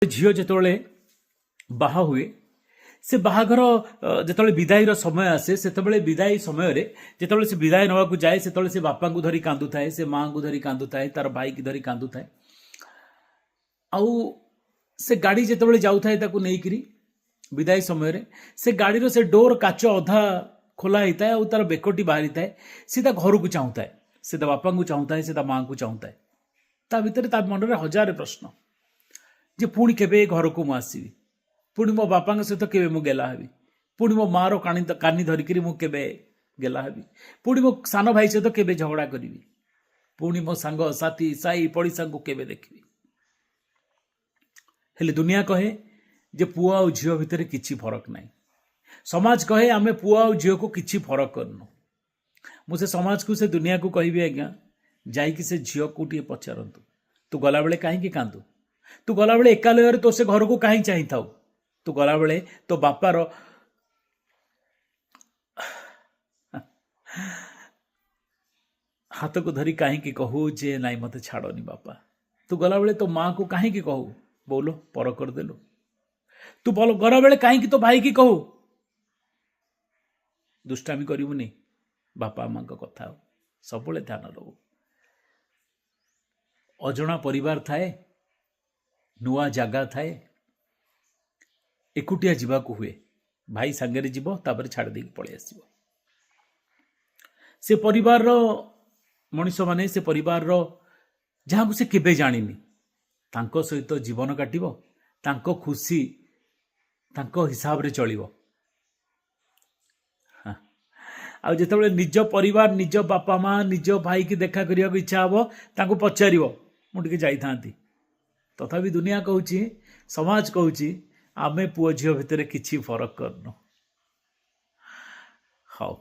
झील जो बाहा हुए से बाहाघर जो विदाईर समय आसे से विदाई समय जो से विदाई नवा जाए से बापा को धरी कांदु थाए से माँ को धरी कांदु थाए तार भाई की धरी कांदु थाए आउ से गाड़ी जो जाऊ थाए नहीं विदाई समय से गाड़ी से डोर काच अधा खोला होता है और तार बेकटी बाहरी थाए सीधा घर को चाहूता है सीधा बापा को चाहूता है सीधा माँ को चाहूता है ता भीतर मन में हजार प्रश्न जे पुणी केबे घर को मु आसबि पुणी मो बापा सहित केबे मु गेला हेबी पुणी मो माँ रो कानी धरिक मु केबे गेला हेबी पुणी मो सान भाई सहित केबे झगड़ा करी पुणी मो सांग साथी साई पड़िशा को केबे देखबी हेले दुनिया कहे जे पुआ और झील भितर किछि फरक नाही समाज कहे आमे पुआ और झील को किछि फरक करनु मुझे समाज को से दुनिया को कहबी आज्ञा जाइकी से झील को टे पचारतु तू गला बेले कहीं कांदू तू गला बेले एका लय तो से घर को कहीं चाही थाउ तू गला बेले तो बापार हाथ को धरी कहीं कहू जे नाई मत छाड़नी बापा तू गला बेले तो माँ को कहीं कहू बोलो पर करदेलु तू बोल गला बेले कहीं तो भाई की कहू दुष्टामी करूनी बापा माँ कथा सब ध्यान रखु अजणा परिवार थाए नुआ जगह थाए एकुटिया जीवा को हुए भाई सांगे जीव तापर छाड़ दे पलि आसो से परिवार मनीष माने से परिवार जहाँ को से केबे जानिनी तांको सहित जीवन काटिबो तांको खुशी तांको हिसाब रे चलिबो आ जिते निज परिवार निज बापा माँ निज भाई की देखा करने को इच्छा हम तांको पचारिबो मुझे जाई तथापि दुनिया कहूँ समाज कहूँ आमे पुओ झील भितर किछि फरक करनु हाँ।